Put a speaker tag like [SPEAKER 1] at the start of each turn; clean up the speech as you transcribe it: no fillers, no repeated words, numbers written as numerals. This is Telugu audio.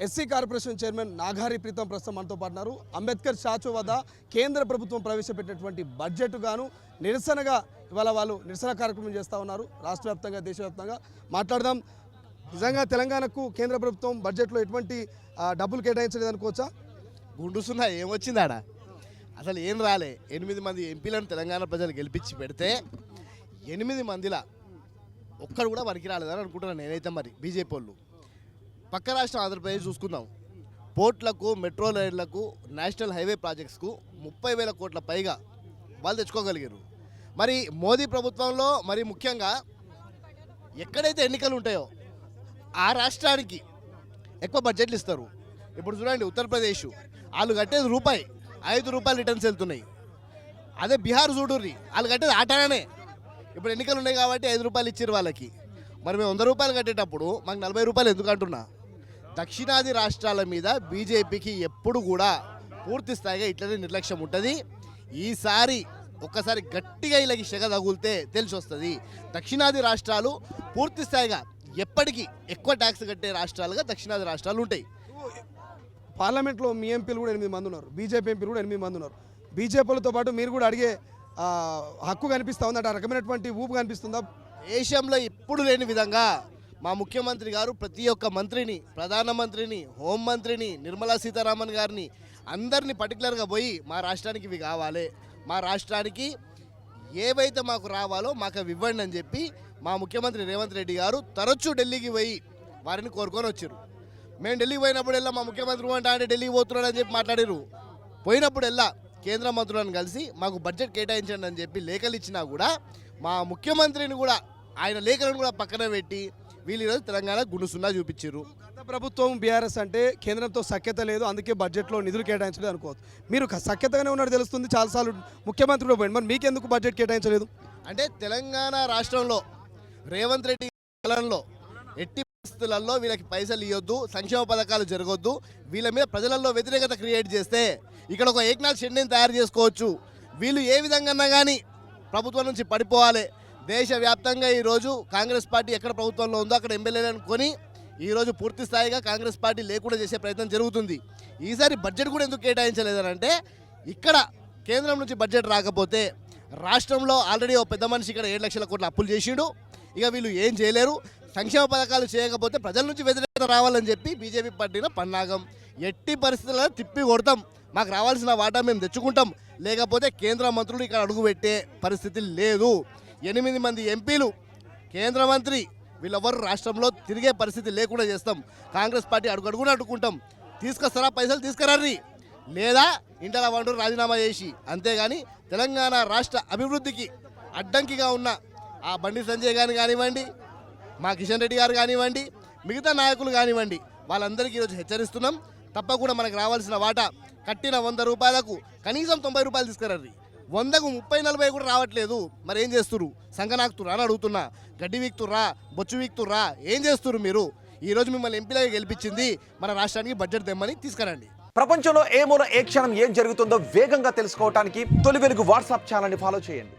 [SPEAKER 1] ఎస్సీ కార్పొరేషన్ చైర్మన్ నాగారి ప్రీతం ప్రస్తుతం మనతో పాటున్నారు. అంబేద్కర్ స్టాచ్యూ వద్ద కేంద్ర ప్రభుత్వం ప్రవేశపెట్టినటువంటి బడ్జెట్ గాను నిరసనగా ఇవాళ వాళ్ళు నిరసన కార్యక్రమం చేస్తూ ఉన్నారు. రాష్ట్ర వ్యాప్తంగా దేశవ్యాప్తంగా మాట్లాడదాం. నిజంగా తెలంగాణకు కేంద్ర ప్రభుత్వం బడ్జెట్లో ఎటువంటి డబ్బులు కేటాయించలేదు అనుకోవచ్చా?
[SPEAKER 2] గుండుసున్నా ఏమొచ్చింది ఆడ? అసలు ఏం రాలే. 8 మంది ఎంపీలను తెలంగాణ ప్రజలు గెలిపించి పెడితే 8 మందిలా ఒక్కడు కూడా పనికి రాలేదని అనుకుంటున్నాను నేనైతే. మరి బీజేపీ వాళ్ళు పక్క రాష్ట్రం ఆంధ్రప్రదేశ్ చూసుకుందాం. పోర్ట్లకు, మెట్రో రైళ్లకు, నేషనల్ హైవే ప్రాజెక్ట్స్కు 30,000 కోట్ల పైగా వాళ్ళు తెచ్చుకోగలిగారు. మరి మోదీ ప్రభుత్వంలో మరి ముఖ్యంగా ఎక్కడైతే ఎన్నికలు ఉంటాయో ఆ రాష్ట్రానికి ఎక్కువ బడ్జెట్లు ఇస్తారు. ఇప్పుడు చూడండి, ఉత్తరప్రదేశ్ వాళ్ళు కట్టేది రూపాయి, 5 రూపాయలు రిటర్న్స్ వెళ్తున్నాయి. అదే బీహార్ చూడుర్రి, వాళ్ళు కట్టేది ఆటానే. ఇప్పుడు ఎన్నికలు ఉన్నాయి కాబట్టి 5 రూపాయలు ఇచ్చారు వాళ్ళకి. మరి మేము 100 రూపాయలు కట్టేటప్పుడు మాకు 40 రూపాయలు ఎందుకు అంటున్నా? దక్షిణాది రాష్ట్రాల మీద బీజేపీకి ఎప్పుడు కూడా పూర్తి స్థాయిగా ఇట్లనే నిర్లక్ష్యం ఉంటుంది. ఈసారి ఒక్కసారి గట్టిగా ఇలాగ సెగ తగులితే తెలిసి వస్తుంది. దక్షిణాది రాష్ట్రాలు పూర్తి స్థాయిగా ఎప్పటికీ ఎక్కువ ట్యాక్స్ కట్టే రాష్ట్రాలుగా దక్షిణాది రాష్ట్రాలు ఉంటాయి.
[SPEAKER 1] పార్లమెంట్లో మీ ఎంపీలు కూడా 8 మంది ఉన్నారు, బీజేపీ ఎంపీలు కూడా 8 మంది ఉన్నారు. బీజేపీలతో పాటు మీరు కూడా అడిగే హక్కు కనిపిస్తూ ఉందంటే ఆ రకమైనటువంటి ఊపు కనిపిస్తుందా?
[SPEAKER 2] దేశంలో ఇప్పుడు లేని విధంగా మా ముఖ్యమంత్రి గారు ప్రతి ఒక్క మంత్రిని, ప్రధానమంత్రిని, హోంమంత్రిని, నిర్మలా సీతారామన్ గారిని అందరినీ పర్టికులర్గా పోయి మా రాష్ట్రానికి ఇవి కావాలి, మా రాష్ట్రానికి ఏవైతే మాకు రావాలో మాకు అవి ఇవ్వండి అని చెప్పి మా ముఖ్యమంత్రి రేవంత్ రెడ్డి గారు తరచూ ఢిల్లీకి పోయి వారిని కోరుకొని వచ్చారు. మేము ఢిల్లీకి పోయినప్పుడల్లా మా ముఖ్యమంత్రి అంటే ఢిల్లీకి పోతున్నాడు అని చెప్పి మాట్లాడారు. పోయినప్పుడల్లా కేంద్ర మంత్రులను కలిసి మాకు బడ్జెట్ కేటాయించండి అని చెప్పి లేఖలు ఇచ్చినా కూడా మా ముఖ్యమంత్రిని కూడా ఆయన లేఖలను కూడా పక్కన పెట్టి వీళ్ళు ఈరోజు తెలంగాణ గుండుసున్నా చూపించారు.
[SPEAKER 1] గత ప్రభుత్వం బీఆర్ఎస్ అంటే కేంద్రంతో సఖ్యత లేదు, అందుకే బడ్జెట్లో నిధులు కేటాయించలేదు అనుకోవచ్చు. మీరు సఖ్యతగానే ఉన్నట్టు తెలుస్తుంది, చాలాసార్లు ముఖ్యమంత్రి కూడా పోయింది. మరి మీకెందుకు బడ్జెట్ కేటాయించలేదు?
[SPEAKER 2] అంటే తెలంగాణ రాష్ట్రంలో రేవంత్ రెడ్డి కాలంలో ఎట్టి పరిస్థితులలో వీళ్ళకి పైసలు ఇవ్వద్దు, సంక్షేమ పథకాలు జరగొద్దు, వీళ్ళ మీద ప్రజలలో వ్యతిరేకత క్రియేట్ చేస్తే ఇక్కడ ఒక ఏక్నాథ్ షెడ్ని తయారు చేసుకోవచ్చు. వీళ్ళు ఏ విధంగా కానీ ప్రభుత్వం నుంచి పడిపోవాలి. దేశవ్యాప్తంగా ఈరోజు కాంగ్రెస్ పార్టీ ఎక్కడ ప్రభుత్వంలో ఉందో అక్కడ ఎమ్మెల్యేలను కొని ఈరోజు పూర్తి స్థాయిగా కాంగ్రెస్ పార్టీ లేకుండా చేసే ప్రయత్నం జరుగుతుంది. ఈసారి బడ్జెట్ కూడా ఎందుకు కేటాయించలేదనంటే ఇక్కడ కేంద్రం నుంచి బడ్జెట్ రాకపోతే రాష్ట్రంలో ఆల్రెడీ ఓ పెద్ద మనిషి ఇక్కడ 7 లక్షల కోట్ల అప్పులు చేసిండు. ఇక వీళ్ళు ఏం చేయలేరు. సంక్షేమ పథకాలు చేయకపోతే ప్రజల నుంచి వ్యతిరేకత రావాలని చెప్పి బీజేపీ పార్టీలో పన్నాగం. ఎట్టి పరిస్థితుల్లో తిప్పి కొడతాం, మాకు రావాల్సిన వాటా మేము తెచ్చుకుంటాం, లేకపోతే కేంద్ర మంత్రులు ఇక్కడ అడుగు పెట్టే పరిస్థితి లేదు. 8 మంది ఎంపీలు, కేంద్ర మంత్రి వీళ్ళెవరు రాష్ట్రంలో తిరిగే పరిస్థితి లేకుండా చేస్తాం. కాంగ్రెస్ పార్టీ అడుగున అడ్డుకుంటాం. తీసుకొస్తారా పైసలు? తీసుకురారి, లేదా ఇంటలా వంటూ రాజీనామా చేసి. అంతేగాని తెలంగాణ రాష్ట్ర అభివృద్ధికి అడ్డంకిగా ఉన్న ఆ బండి సంజయ్ గారిని కానివ్వండి, మా కిషన్ రెడ్డి గారు కానివ్వండి, మిగతా నాయకులు కానివ్వండి, వాళ్ళందరికీ ఈరోజు హెచ్చరిస్తున్నాం. తప్పకుండా మనకు రావాల్సిన వాటా కట్టిన 100 రూపాయలకు కనీసం 90 రూపాయలు తీసుకురండి. 100కు 30-40 కూడా రావట్లేదు. మరి ఏం చేస్తురు? సంగనాకుతురా అని అడుగుతున్నా. గడ్డి వీక్తుర్రా, బొచ్చు వీక్తుర్రా, ఏం చేస్తున్నారు మీరు? ఈరోజు మిమ్మల్ని ఎంపీలుగా గెలిపించింది మన రాష్ట్రానికి బడ్జెట్ తెమ్మని తీసుకురండి.
[SPEAKER 3] ప్రపంచంలో ఏ మూల ఏ క్షణం ఏం జరుగుతుందో వేగంగా తెలుసుకోవడానికి తొలి వెలుగు వాట్సాప్ ఛానల్ని ఫాలో చేయండి.